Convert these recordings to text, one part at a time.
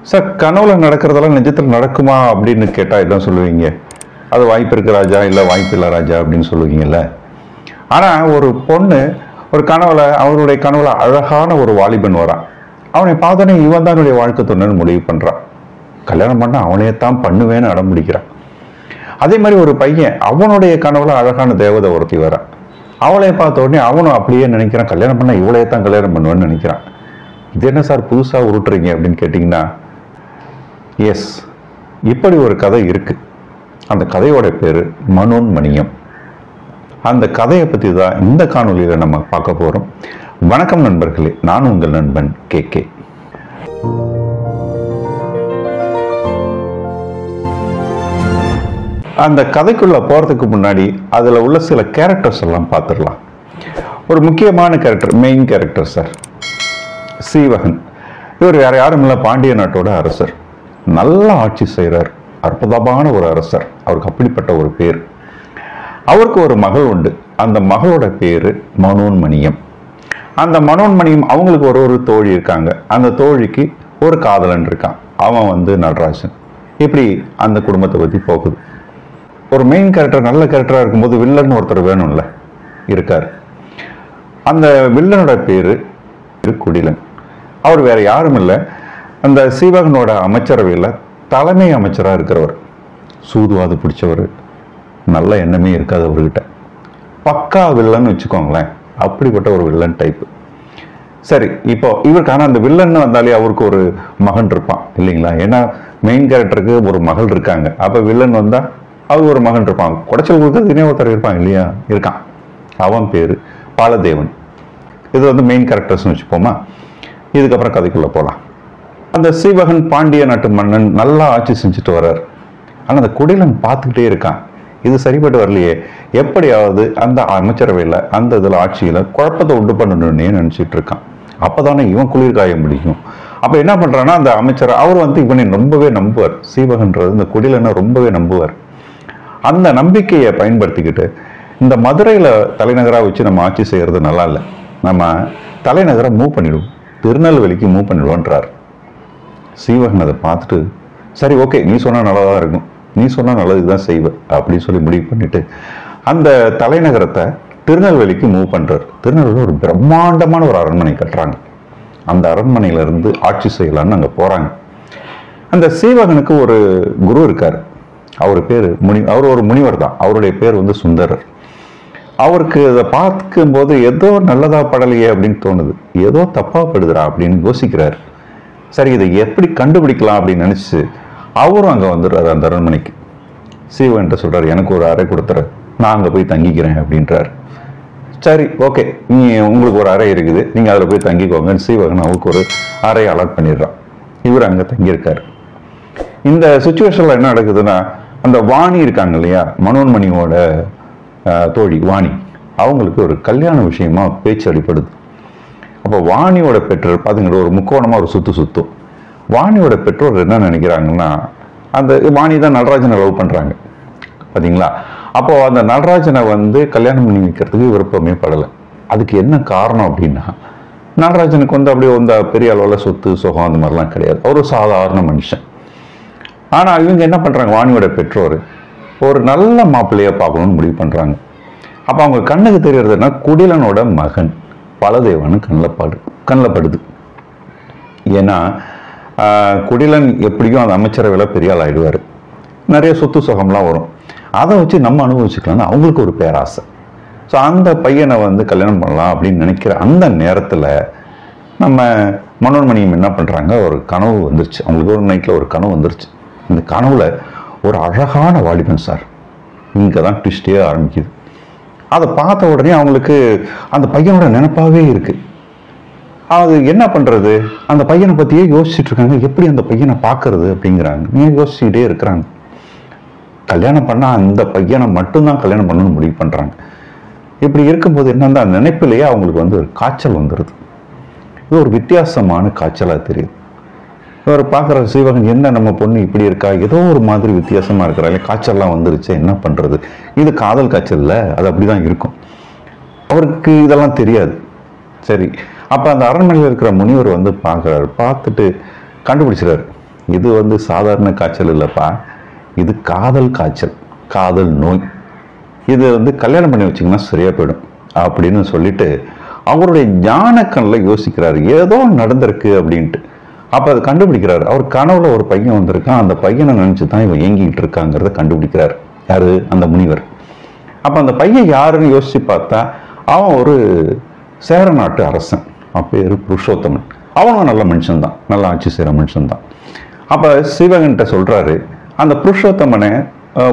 Sir, கனவுல நடக்கிறதெல்லாம் நிஜத்தில் நடக்குமா அப்படின்னு கேட்டால் என்ன சொல்லுவீங்க? அது வாய்ப்பு இருக்கு ராஜா, இல்லை வாய்ப்பு இல்லை ராஜா அப்படின்னு சொல்லுவீங்கல்ல. ஆனால் ஒரு பொண்ணு ஒரு கனவுல, அவருடைய கனவுல அழகான ஒரு வாலிபன் வரான். அவனை பார்த்தோன்னே இவன் தான் என்னுடைய வாழ்க்கை துணைன்னு முடிவு பண்ணுறான். கல்யாணம் பண்ண அவனையே தான் பண்ணுவேன்னு அடம் பிடிக்கிறான். அதே மாதிரி ஒரு பையன் அவனுடைய கனவுல அழகான தேவதை ஒருத்தி வரான். அவளைய பார்த்த உடனே அவனும் அப்படியே நினைக்கிறான், கல்யாணம் பண்ண இவளையே தான் கல்யாணம் பண்ணுவேன்னு நினைக்கிறான். இது என்ன சார் புதுசாக உருட்டுறீங்க அப்படின்னு கேட்டிங்கன்னா, எஸ், இப்படி ஒரு கதை இருக்கு. அந்த கதையோட பேரு மனோன்மணியம். அந்த கதையை பற்றி தான் இந்த காணொலியில் நம்ம பார்க்க போகிறோம். வணக்கம் நண்பர்களே, நான் உங்கள் நண்பன் கே. அந்த கதைக்குள்ள போகிறதுக்கு முன்னாடி அதில் உள்ள சில கேரக்டர்ஸ் எல்லாம் பார்த்துடலாம். ஒரு முக்கியமான character, main character sir, Seevagan. இவர் வேற யாரும் இல்லை, பாண்டிய நாட்டோட அரசர். நல்லா ஆட்சி செய்கிறார், அற்புதமான ஒரு அரசர். அவருக்கு அப்படிப்பட்ட ஒரு பேர். அவருக்கு ஒரு மகள் உண்டு. அந்த மகளோட பேரு மனோன்மணியம். அந்த மனோன்மணியம், அவங்களுக்கு ஒரு தோழி இருக்காங்க. அந்த தோழிக்கு ஒரு காதலன் இருக்கான், அவன் நடராஜன். இப்படி அந்த குடும்பத்தை பற்றி போகுது. ஒரு மெயின் கேரக்டர், நல்ல கேரக்டராக இருக்கும்போது வில்லன் ஒருத்தர் வேணும்ல, இருக்கார். அந்த வில்லனோட பேரு குடிலன். அவர் வேற யாரும் இல்லை, அந்த சீவகனோட அமைச்சரவையில் தலைமை அமைச்சராக இருக்கிறவர். சூதுவாது பிடிச்சவர், நல்ல எண்ணமே இருக்காது அவர்கிட்ட. பக்கா வில்லன்னு வச்சுக்கோங்களேன், அப்படிப்பட்ட ஒரு வில்லன் டைப்பு. சரி, இப்போ இவருக்கான அந்த வில்லன்னு வந்தாலே அவருக்கு ஒரு மகன் இருப்பான் இல்லைங்களா? ஏன்னா மெயின் கேரக்டருக்கு ஒரு மகள் இருக்காங்க. அப்போ வில்லன் வந்தால் அவர் ஒரு மகன் இருப்பான். குடைச்சல் கொடுக்கறதுனே ஒருத்தர் இருப்பாங்க இல்லையா? இருக்கான். அவன் பேர் பாலதேவன். இது மெயின் கேரக்டர்ஸ்னு வச்சுப்போமா. இதுக்கப்புறம் கதைக்குள்ளே போகலாம். அந்த சீவகன் பாண்டிய நாட்டு மன்னன் நல்லா ஆட்சி செஞ்சுட்டு வர்றார். ஆனால் அந்த குடிலன் பார்த்துக்கிட்டே இருக்கான், இது சரிப்பட்டு வரலையே, எப்படியாவது அந்த அமைச்சரவையில் அந்த இதில் ஆட்சியில் குழப்பத்தை உண்டு பண்ணணும்னே நினச்சிட்டு இருக்கான். அப்போ தானே இவன் குளிர் காய முடியும். அப்போ என்ன பண்ணுறான்னா, அந்த அமைச்சர் அவர் இவனை ரொம்பவே நம்புவார். சீவகன்றது இந்த குடிலனை ரொம்பவே நம்புவார். அந்த நம்பிக்கையை பயன்படுத்திக்கிட்டு இந்த மதுரையில் தலைநகராக வச்சு நம்ம ஆட்சி செய்கிறது நல்லா இல்லை, நம்ம தலைநகரை மூவ் பண்ணிடுவோம், திருநெல்வேலிக்கு மூவ் பண்ணிடுவோன்றார். சீவகன் அதை பார்த்துட்டு, சரி ஓகே, நீ சொன்னால் நல்லதாக இருக்கும், நீ சொன்னால் நல்லது தான் செய்வேன் அப்படின்னு சொல்லி முடிவு பண்ணிட்டு அந்த தலைநகரத்தை திருநெல்வேலிக்கு மூவ் பண்ணுறார். திருநெல்வேலி ஒரு பிரம்மாண்டமான ஒரு அரண்மனை கட்டுறாங்க. அந்த அரண்மனையிலிருந்து ஆட்சி செய்யலான்னு அங்கே போகிறாங்க. அந்த சீவகனுக்கு ஒரு குரு இருக்கார். அவர் பேர் அவர் ஒரு முனிவர் தான். அவருடைய பேர் சுந்தரர். அவருக்கு இதை பார்க்கும்போது ஏதோ நல்லதா படலையே அப்படின்னு தோணுது, ஏதோ தப்பா படுதுரா அப்படின்னு யோசிக்கிறார். சரி, இதை எப்படி கண்டுபிடிக்கலாம் அப்படின்னு நினைச்சு அவரும் அங்கே வந்துடுறாரு அந்த அரண்மனைக்கு. சீவன்கிட்ட சொல்றாரு, எனக்கு ஒரு அறை கொடுத்துற, நான் அங்கே போய் தங்கிக்கிறேன் அப்படின்றாரு. சரி ஓகே, உங்களுக்கு ஒரு அறை இருக்குது, நீங்க அதில் போய் தங்கிக்கோங்கன்னு சீவகன் அவருக்கு ஒரு அறை அலாட் பண்ணிடுறான். இவர் அங்கே தங்கியிருக்காரு. இந்த சுச்சுவேஷன்ல என்ன நடக்குதுன்னா, அந்த வாணி இருக்காங்க இல்லையா, மனோன்மணியோட தோழி வாணி, அவங்களுக்கு ஒரு கல்யாண விஷயமா பேச்சு அடிப்படுது. அப்போ வாணியோட பெற்றோர் பாத்தீங்கன்னா ஒரு முக்கோணமா ஒரு சுத்தும். வாணியோட பெற்றோர் என்ன நினைக்கிறாங்கன்னா, அந்த வாணி தான் நடராஜனை லவ் பண்றாங்க பாத்தீங்களா. அப்போ அந்த நடராஜனை கல்யாணம் பண்ணி வைக்கிறதுக்கு விருப்பமே படலை. அதுக்கு என்ன காரணம் அப்படின்னா, நடராஜனுக்கு அப்படியே பெரிய அளவில் சொத்து சுகம் அந்த மாதிரிலாம் கிடையாது, ஒரு சாதாரண மனுஷன். ஆனா இவங்க என்ன பண்றாங்க, வாணியோட பெற்றோர் ஒரு நல்ல மாப்பிள்ளையா பார்க்கணும்னு முடிவு பண்றாங்க. அப்ப அவங்க கண்ணுக்கு தெரியறதுன்னா குடிலனோட மகன் பாலதேவன் கண்ணில் படுது. ஏன்னா குடிலன் எப்படியும் அந்த அமைச்சரவையில் பெரிய ஆள் ஆயிடுவார், நிறைய சொத்து சுகம்லாம் வரும், அதை வச்சு நம்ம அனுபவிச்சுக்கலாம்னு அவங்களுக்கு ஒரு பேராசை. ஸோ அந்த பையனை கல்யாணம் பண்ணலாம் அப்படின்னு நினைக்கிற அந்த நேரத்தில் நம்ம மனோன்மணியம் என்ன பண்ணுறாங்க, ஒரு கனவு வந்துருச்சு அவங்களுக்கு. ஒரு நைட்டில் ஒரு கனவு வந்துருச்சு. இந்த கனவுல ஒரு அழகான வாலிபன் சார். இங்கே தான் ட்விஸ்டே ஆரம்பிக்குது. அதை பார்த்த உடனே அவங்களுக்கு அந்த பையனோட நினைப்பாவே இருக்கு. அது என்ன பண்றது, அந்த பையனை பற்றியே யோசிச்சுட்டு இருக்காங்க, எப்படி அந்த பையனை பார்க்கறது அப்படிங்கிறாங்க. யோசிச்சுக்கிட்டே இருக்கிறாங்க. கல்யாணம் பண்ணால் அந்த பையனை மட்டும்தான் கல்யாணம் பண்ணணும்னு முடிவு பண்ணுறாங்க. இப்படி இருக்கும்போது என்னன்னா, நினைப்பிலேயே அவங்களுக்கு ஒரு காய்ச்சல் வந்துடுது. இது ஒரு வித்தியாசமான காய்ச்சலாக தெரியுது. இவர் பார்க்குற சீவகன், என்ன நம்ம பொண்ணு இப்படி இருக்கா, ஏதோ ஒரு மாதிரி வித்தியாசமாக இருக்கிறாங்க, காய்ச்சல்லாம் வந்துருச்சு, என்ன பண்ணுறது, இது காதல் காய்ச்சல் இல்லை, அது அப்படிதான் இருக்கும். அவருக்கு இதெல்லாம் தெரியாது. சரி, அப்போ அந்த அரண்மனையில் இருக்கிற முனிவர் பார்க்குறாரு. பார்த்துட்டு கண்டுபிடிச்சிடாரு, இது சாதாரண காய்ச்சல் இல்லைப்பா, இது காதல் காய்ச்சல், காதல் நோய். இது கல்யாணம் பண்ணி வச்சிங்கன்னா சரியா போயிடும் அப்படின்னு சொல்லிட்டு அவருடைய ஞானக்கண்ணில் யோசிக்கிறாரு, ஏதோ நடந்திருக்கு அப்படின்ட்டு. அப்போ அதை கண்டுபிடிக்கிறாரு. அவர் கனவுல ஒரு பையன் வந்திருக்கான், அந்த பையனை நினச்சி தான் இவன் ஏங்கிக்கிட்டு இருக்காங்கிறத கண்டுபிடிக்கிறார். யாரு? அந்த முனிவர். அப்போ அந்த பையன் யாருன்னு யோசிச்சு பார்த்தா அவன் ஒரு சேர நாட்டு அரசன். அவன் பேர் புருஷோத்தமன். அவனும் நல்ல மனுஷன்தான், நல்ல ஆட்சி செய்கிற மனுஷன்தான். அப்போ சிவகன்கிட்ட சொல்கிறாரு, அந்த புருஷோத்தமனை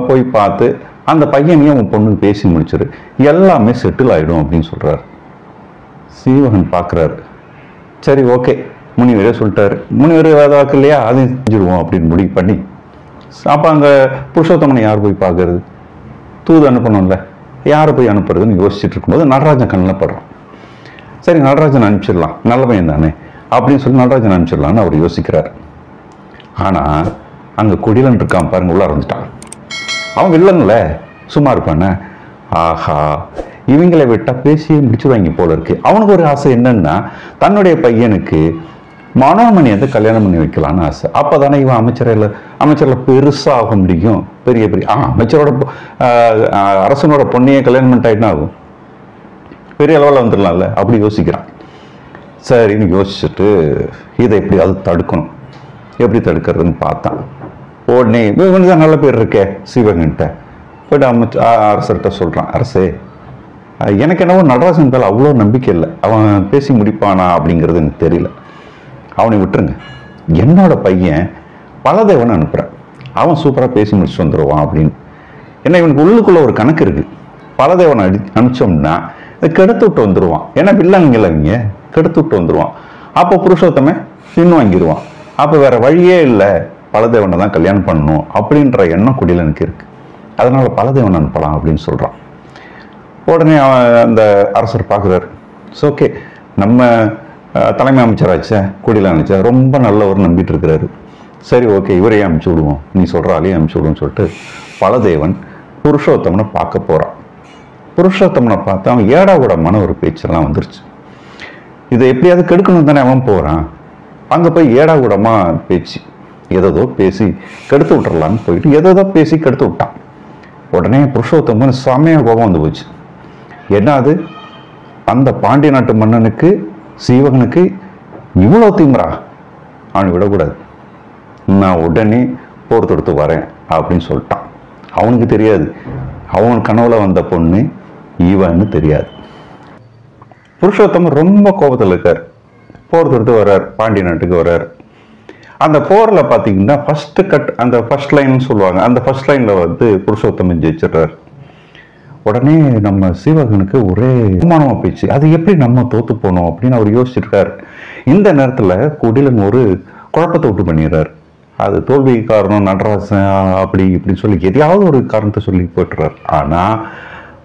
போய் பார்த்து அந்த பையனையும் அவன் பொண்ணுக்கு பேசி முடிச்சிரு, எல்லாமே செட்டில் ஆகிடும் அப்படின்னு சொல்கிறாரு. சீவகன் பார்க்குறாரு, சரி ஓகே முனிவரே சொல்லிட்டாரு, முனிவர் வேத வாக்கு இல்லையா, அதையும் செஞ்சுருவோம் அப்படின்னு முடிவு பண்ணி, அப்போ அங்கே புருஷோத்தமனை யார் போய் பார்க்கறது? தூது அனுப்பணும்ல, யாரை போய் அனுப்புறதுன்னு யோசிச்சுட்டு இருக்கும்போது நடராஜன் கண்ணில் படுறான். சரி நடராஜன் அனுப்பிச்சிடலாம், நல்ல பையன் தானே அப்படின்னு சொல்லி நடராஜன் அனுப்பிச்சிடலான்னு அவர் யோசிக்கிறார். ஆனால் அங்கே குடிலன் இருக்கான் பாருங்க, உள்ள இருந்துட்டான். அவன் வில்லன்ல சும்மா இருப்பானே, ஆஹா இவங்களை விட்டா பேசியே முடிச்சுடுவாங்க போல இருக்கு. அவனுக்கு ஒரு ஆசை என்னன்னா, தன்னுடைய பையனுக்கு மனோன்மணியை கல்யாணம் பண்ணி வைக்கலான்னு ஆசை. அப்போதானே இவன் அமைச்சரில் பெருசாக ஆக முடியும். பெரிய அமைச்சரோட அரசனோட பொண்ணையே கல்யாணம் பண்ணிட்டாயின்னா ஆகும், பெரிய அளவில் வந்துடலாம்ல, அப்படி யோசிக்கிறான். சரின்னு யோசிச்சுட்டு இதை எப்படியாவது தடுக்கணும், எப்படி தடுக்கிறதுன்னு பார்த்தான். உடனே இவனுக்கு தான் நல்ல பேர் இருக்கே சிவகன்கிட்ட போய்ட்டு அரசர்கிட்ட சொல்கிறான், அரசே எனக்கு என்னவோ நடராஜன் மேலே அவ்வளோ நம்பிக்கை இல்லை, அவன் பேசி முடிப்பானா அப்படிங்கிறது எனக்கு தெரியல, அவனை விட்டுருங்க. என்னோட பையன் பலதேவனை அனுப்புகிறேன், அவன் சூப்பராக பேசி முடிச்சுட்டு வந்துடுவான் அப்படின்னு. ஏன்னா இவனுக்கு உள்ளுக்குள்ளே ஒரு கணக்கு இருக்குது, பலதேவனை அனுப்பிச்சோம்னா கெடுத்து விட்டு வந்துடுவான். ஏன்னா வில்லங்கல இவங்க கெடுத்து விட்டு வந்துடுவான். அப்போ புருஷோத்தமே பின் வாங்கிடுவான். அப்போ வேற வழியே இல்லை, பலதேவனை தான் கல்யாணம் பண்ணணும் அப்படின்ற எண்ணம் குடிலனுக்கு இருக்கு. அதனால பலதேவன் அனுப்பலாம் அப்படின்னு சொல்றான். உடனே அந்த அரசர் பார்க்குறாரு, ஓகே நம்ம தலைமை அமைச்சராச்சே குடில அமைச்சர் ரொம்ப நல்லவர் நம்பிட்டு இருக்கிறாரு, சரி ஓகே இவரையே அனுப்பிச்சு விடுவோம், நீ சொல்ற ஆளையே அனுப்பிச்சு விடுவோம்னு சொல்லிட்டு பலதேவன் புருஷோத்தமனை பார்க்க போறான். புருஷோத்தமனை பார்த்து அவன் ஏடாகூடமான ஒரு பேச்செல்லாம் வந்துருச்சு. இதை எப்படியாவது கெடுக்கணும் தானே அவன் போறான். அங்கே போய் ஏடாகூடமா பேச்சு ஏதோ பேசி கெடுத்து விட்டுறலான்னு போயிட்டு ஏதோ பேசி கெடுத்து விட்டான். உடனே புருஷோத்தமன் செமையா கோபம் வந்து போச்சு. என்ன அது, அந்த பாண்டிய நாட்டு மன்னனுக்கு சீவகனுக்கு இவ்வளோ திமிரா, அவனை விடக்கூடாது, நான் உடனே போர் தொடுத்து வரேன் அப்படின்னு சொல்லிட்டான். அவனுக்கு தெரியாது அவன் கனவுல வந்த பொண்ணு ஈவன்னு தெரியாது. புருஷோத்தமன் ரொம்ப கோபத்தில் இருக்கார். போர் தொடுத்து வர்றார், பாண்டிய நாட்டுக்கு வர்றார். அந்த போரில் பார்த்தீங்கன்னா ஃபர்ஸ்ட் கட், அந்த ஃபர்ஸ்ட் லைன் சொல்லுவாங்க, அந்த ஃபர்ஸ்ட் லைனில் புருஷோத்தமன் ஜெயிச்சிடுறார். உடனே நம்ம சீவகனுக்கு ஒரே அவமானமாக போயிடுச்சு, அது எப்படி நம்ம தோத்து போனோம் அப்படின்னு அவர் யோசிச்சிருக்காரு. இந்த நேரத்தில் குடிலன் ஒரு குழப்பத்தை விட்டு பண்ணிடுறாரு. அது தோல்வி காரணம் நடராசன் அப்படி இப்படின்னு சொல்லி எதையாவது ஒரு காரணத்தை சொல்லி போட்டுறார். ஆனால்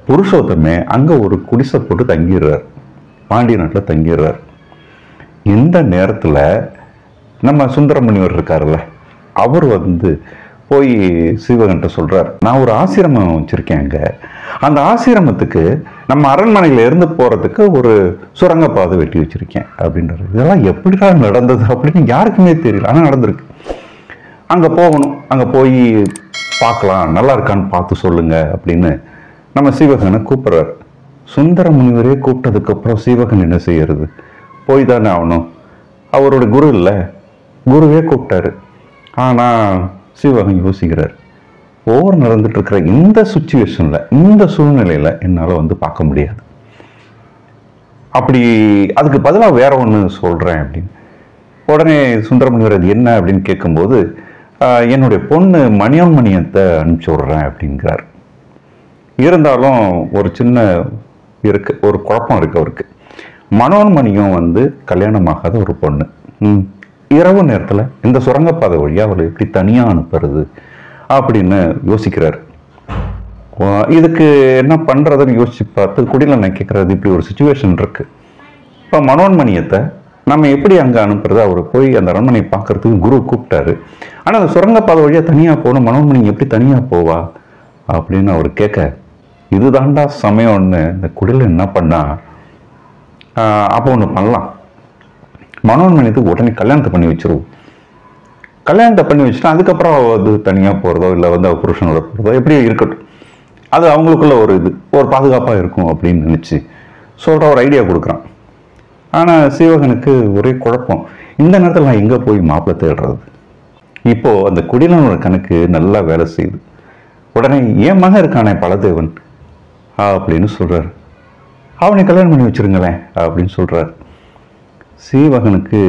புருஷோத்தமே அங்கே ஒரு குடிசை போட்டு தங்கிடுறார், பாண்டிய நாட்டில் தங்கிடுறார். இந்த நேரத்தில் நம்ம சுந்தரமுனிவர் இருக்காருல்ல, அவர் போய் சீவகன்ட்ட சொல்றார், நான் ஒரு ஆசிரமம் வச்சிருக்கேன் அங்க, அந்த ஆசிரமத்துக்கு நம்ம அரண்மனையில இருந்து போறதுக்கு ஒரு சுரங்கப்பாதை வெட்டி வச்சிருக்கேன் அப்படின்றாரு. இதெல்லாம் எப்படிதான் நடந்தது அப்படின்னு யாருக்குமே தெரியல, ஆனா நடந்திருக்கு. அங்க போகணும், அங்க போய் பார்க்கலாம், நல்லா இருக்கான்னு பார்த்து சொல்லுங்க அப்படின்னு நம்ம சீவகனை கூப்பிடுறாரு. சுந்தர முனிவரே கூப்பிட்டதுக்கு அப்புறம் சீவகன் என்ன செய்யறது, போய் தானே ஆகணும். அவரோட குரு இல்லை, குருவே கூப்பிட்டாரு. ஆனா சீவகன் யோசிக்கிறார், போர் நடந்துட்டு இருக்கிற இந்த சுச்சுவேஷன்ல, இந்த சூழ்நிலையில என்னால பார்க்க முடியாது, அப்படி அதுக்கு பதிலாக வேற ஒன்று சொல்றேன் அப்படின்னு. உடனே சுந்தரமுனிவர் அது என்ன அப்படின்னு கேட்கும்போது, என்னுடைய பொண்ணு மணியத்தை அனுப்பிச்சு விடுறேன் அப்படிங்கிறார். இருந்தாலும் ஒரு சின்ன இருக்கு, ஒரு குழப்பம் இருக்கு அவருக்கு. மனோன்மணியும் கல்யாணமாகாத ஒரு பொண்ணு, இரவு நேரத்தில் இந்த சுரங்கப்பாதை வழியாக அவளை எப்படி தனியாக அனுப்புறது அப்படின்னு யோசிக்கிறார். இதுக்கு என்ன பண்ணுறதுன்னு யோசிச்சு பார்த்து குடியில் நான் கேட்குறது, இப்படி ஒரு சுச்சுவேஷன் இருக்கு, இப்போ மனோன்மணியத்தை நம்ம எப்படி அங்கே அனுப்புறது, அவர் போய் அந்த அரண்மனையை பார்க்கறதுக்கு குரு கூப்பிட்டாரு. ஆனால் அந்த சுரங்கப்பாதை வழியாக தனியாக போகணும், மனோன்மணி எப்படி தனியாக போவா அப்படின்னு அவர் கேட்க, இதுதாண்டா சமயம்னு இந்த குடியில் என்ன பண்ணா, அப்போ ஒன்று பண்ணலாம், மனோன்மணியத்துக்கு உடனே கல்யாணத்தை பண்ணி வச்சிருவோம். கல்யாணத்தை பண்ணி வச்சுட்டா அதுக்கப்புறம் அது தனியாக போகிறதோ இல்லை வந்து அவள் புருஷனோட போகிறதோ எப்படி இருக்கட்டும், அது அவங்களுக்குள்ள ஒரு பாதுகாப்பாக இருக்கும் அப்படின்னு நினச்சி சொல்கிற ஒரு ஐடியா கொடுக்குறான். ஆனால் சீவகனுக்கு ஒரே குழப்பம், இந்த நேரத்தில் நான் எங்கே போய் மாப்பிள்ளை தேடுறது? இப்போது அந்த குடிலனோட கணக்கு நல்லா வேலை செய்யுது. உடனே என் மகன் இருக்கானே பலதேவன் அப்படின்னு சொல்கிறார், அவனை கல்யாணம் பண்ணி வச்சுருங்களேன் அப்படின்னு சொல்கிறார். சீவகனுக்கு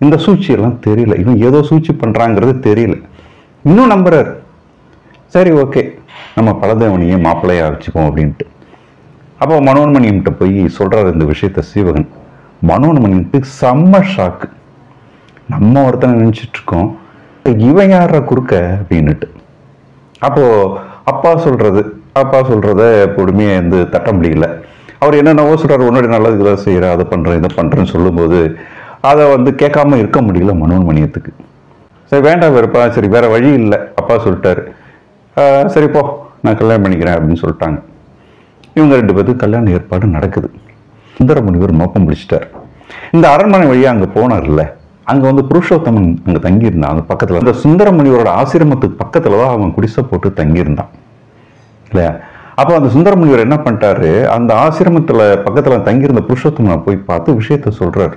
இந்த சூழ்ச்சியெல்லாம் தெரியல, இவன் ஏதோ சூழ்ச்சி பண்ணுறாங்கிறது தெரியல, இன்னும் நம்புறார். சரி ஓகே, நம்ம பலதேவனையே மாப்பிள்ளையாக வச்சுப்போம் அப்படின்ட்டு. அப்போ மனோன்மணியம்கிட்ட போய் சொல்கிறார் இந்த விஷயத்த சீவகன். மனோன்மணியத்துக்கு செம்ம ஷாக்கு. நம்ம ஒருத்தனை நினச்சிட்டு இருக்கோம், இவன் யார குறுக்க அப்படின்னுட்டு. அப்போது அப்பா சொல்கிறத பொறுமையாக வந்து தட்ட முடியல. அவர் என்னென்னவோ சொல்கிறார், உன்னோட நல்லது இதை செய்கிறேன், அதை பண்ணுறேன், இதை பண்ணுறேன்னு சொல்லும்போது அதை வந்து கேட்காம இருக்க முடியல மனோன்மணியத்துக்கு. சரி வேண்டாம் வெறுப்பா, சரி வேற வழி இல்லை, அப்பா சொல்லிட்டாரு, சரி போ நான் கல்யாணம் பண்ணிக்கிறேன் அப்படின்னு சொல்லிட்டாங்க. இவங்க 2 பேருக்கு கல்யாண ஏற்பாடு நடக்குது. சுந்தரமுனிவர் மோப்பம் பிடிச்சிட்டார். இந்த அரண்மனை வழியாக அங்கே போனார்ல, அங்கே வந்து புருஷோத்தமன் அங்கே தங்கியிருந்தான். அந்த பக்கத்தில் அந்த சுந்தரமுனிவரோட ஆசிரமத்துக்கு பக்கத்தில் தான் அவன் குடிசை போட்டு தங்கியிருந்தான் இல்லையா. அப்போ அந்த சுந்தரமுனிவர் என்ன பண்ணிட்டாரு, அந்த ஆசிரமத்தில் பக்கத்தில் தங்கியிருந்த புருஷோத்தமனை போய் பார்த்து விஷயத்த சொல்றாரு.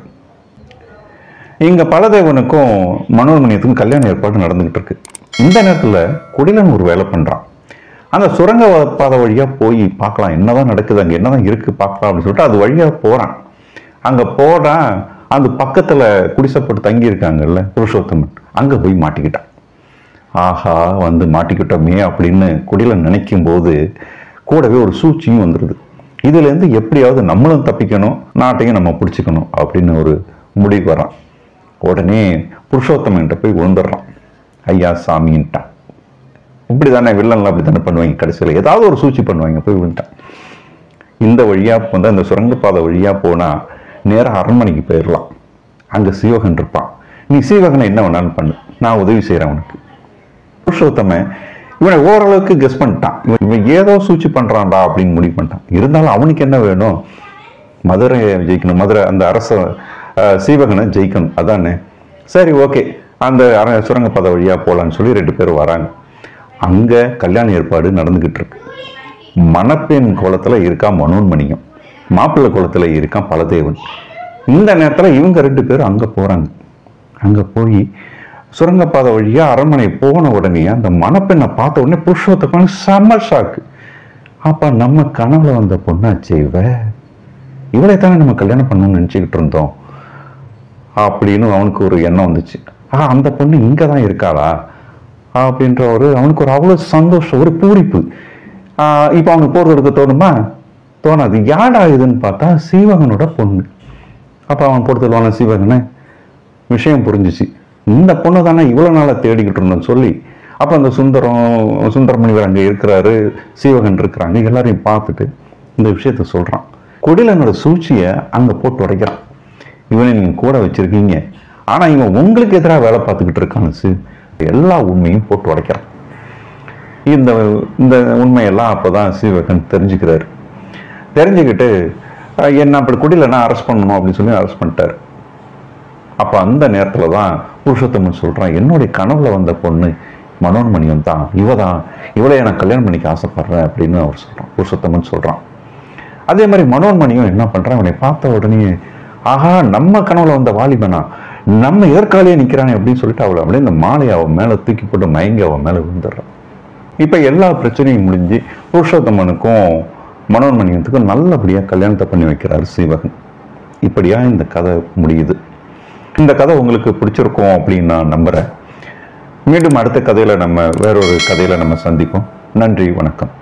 இங்கே பலதேவனுக்கும் மனோன்மணியத்துக்கும் கல்யாண ஏற்பாடு நடந்துகிட்டு இருக்கு. இந்த நேரத்தில் குடிலன் ஒரு வேலை பண்ணுறான். அந்த சுரங்க பாதை வழியாக போய் பார்க்கலாம் என்னதான் நடக்குது, அங்கே என்னதான் இருக்குது பார்க்கலாம் அப்படின்னு சொல்லிட்டு அது வழியாக போகிறான். அங்கே போனால் அந்த பக்கத்தில் குடிசைப்பட்டு தங்கியிருக்காங்கல்ல புருஷோத்தமன், அங்கே போய் மாட்டிக்கிட்டான். ஆஹா வந்து மாட்டிக்கிட்டோமே அப்படின்னு குடிலன் நினைக்கும் போது கூடவே ஒரு சூழ்ச்சியும் வந்துடுது. இதுலேருந்து எப்படியாவது நம்மளும் தப்பிக்கணும், நாட்டையும் நம்ம பிடிச்சிக்கணும் அப்படின்னு ஒரு முடிவு வரான். உடனே புருஷோத்தமன்கிட்ட போய் விழுந்துடுறான். ஐயா சாமின்ட்டான். இப்படி தானே வில்லன்லாம் அப்படி தானே பண்ணுவாங்க, கடைசியில் ஏதாவது ஒரு சூழ்ச்சி பண்ணுவாங்க. போய் விழுந்துட்டான். இந்த வழியாக வந்து அந்த சுரங்கப்பாதை வழியாக போனால் நேராக அரண்மனைக்கு போயிடலாம். அங்கே சீவகன் இருப்பான். நீ சீவகனை என்ன வேணாலும் பண்ணு, நான் உதவி செய்கிறேன் உனக்கு. புருஷோத்தமன் இவனை ஓரளவுக்கு கெஸ் பண்ணிட்டான். இவன் ஏதோ சூழ்ச்சி பண்ணுறான்டா அப்படின்னு முடிவு பண்ணிட்டான். இருந்தாலும் அவனுக்கு என்ன வேணும், மதுரை ஜெயிக்கணும், மதுரை அந்த அரச சீவகனை ஜெயிக்கணும் அதானே. சரி ஓகே, அந்த சுரங்கப்பாதை வழியாக போகலான்னு சொல்லி 2 பேரும் வராங்க. அங்கே கல்யாண ஏற்பாடு நடந்துக்கிட்டு இருக்கு. மணப்பெண் கோலத்தில் இருக்கா மனோன்மணியம், மாப்பிள்ளை கோலத்தில் இருக்கான் பலதேவன். இந்த நேரத்தில் இவங்க 2 பேரும் அங்கே போகிறாங்க. அங்கே போய் சுரங்கப்பாதை வழியாக அரண்மனை போன உடனே அந்த மணப்பெண்ணை பார்த்த உடனே புருஷோத்தமன் செம்ம ஷாக்கு. அப்போ நம்ம கனவுல வந்த பொண்ணாச்சு இவளை தானே நம்ம கல்யாணம் பண்ணணும்னு நினச்சிக்கிட்டு இருந்தோம் அப்படின்னு அவனுக்கு ஒரு எண்ணம் வந்துச்சு. அந்த பொண்ணு இங்கே தான் இருக்காளா அப்படின்ற அவனுக்கு ஒரு அவ்வளோ சந்தோஷம், ஒரு பூரிப்பு. இப்போ அவனுக்கு போகிறதுக்கு தோணுமா? தோணாது. யாடா இதுன்னு பார்த்தா சீவகனோட பொண்ணு. அப்போ அவன் போடுத்துவான சீவகனை விஷயம் புரிஞ்சிச்சு. இந்த பொண்ணு தானே இவ்வளோ நாளாக தேடிக்கிட்டு இருந்தோன்னு சொல்லி அப்போ அந்த சுந்தரமுனிவர் அங்கே இருக்கிறாரு, சீவகன் இருக்கிறாங்க, எல்லாரையும் பார்த்துட்டு இந்த விஷயத்த சொல்கிறான். குடிலனோட சூழ்ச்சியை அங்கே போட்டு உடைக்கிறான். இவனை நீங்கள் கூட வச்சிருக்கீங்க, ஆனால் இவன் உங்களுக்கு எதிராக வேலை பார்த்துக்கிட்டு இருக்கான்னு எல்லா உண்மையும் போட்டு உடைக்கிறான். இந்த இந்த உண்மையெல்லாம் அப்போ தான் சீவகன் தெரிஞ்சுக்கிறாரு. தெரிஞ்சுக்கிட்டு என்ன அப்படி குடிலனா அரெஸ்ட் பண்ணணும் அப்படின்னு சொல்லி அரெஸ்ட் பண்ணிட்டார். அப்போ அந்த நேரத்தில் தான் புருஷோத்தமன் சொல்கிறான், என்னுடைய கனவுல வந்த பொண்ணு மனோன்மணியம் தான், இவளை நான் கல்யாணம் பண்ணிக்க ஆசைப்படுறேன் அப்படின்னு அவர் சொல்கிறான், புருஷோத்தமன் சொல்கிறான். அதே மாதிரி மனோன்மணியம் என்ன பண்ணுறான், அவனை பார்த்த உடனே ஆஹா நம்ம கனவுல வந்த வாலிபனா நம்ம எதற்காலையே நிற்கிறானே அப்படின்னு சொல்லிட்டு அவளை அப்படியே இந்த மாலையை அவன் மேலே தூக்கி போட்டு மயங்கி அவன் மேலே விழுந்துடுறான். இப்போ எல்லா பிரச்சனையும் முடிஞ்சு புருஷோத்தமனுக்கும் மனோன்மணியத்துக்கும் நல்லபடியாக கல்யாணத்தை பண்ணி வைக்கிறார் சீவகன். இப்படியா இந்த கதை முடியுது. இந்த கதை உங்களுக்கு பிடிச்சிருக்கும் அப்படின்னு நான் நம்புகிறேன். மீண்டும் அடுத்த கதையில் வேறொரு கதையில் நம்ம சந்திப்போம். நன்றி, வணக்கம்.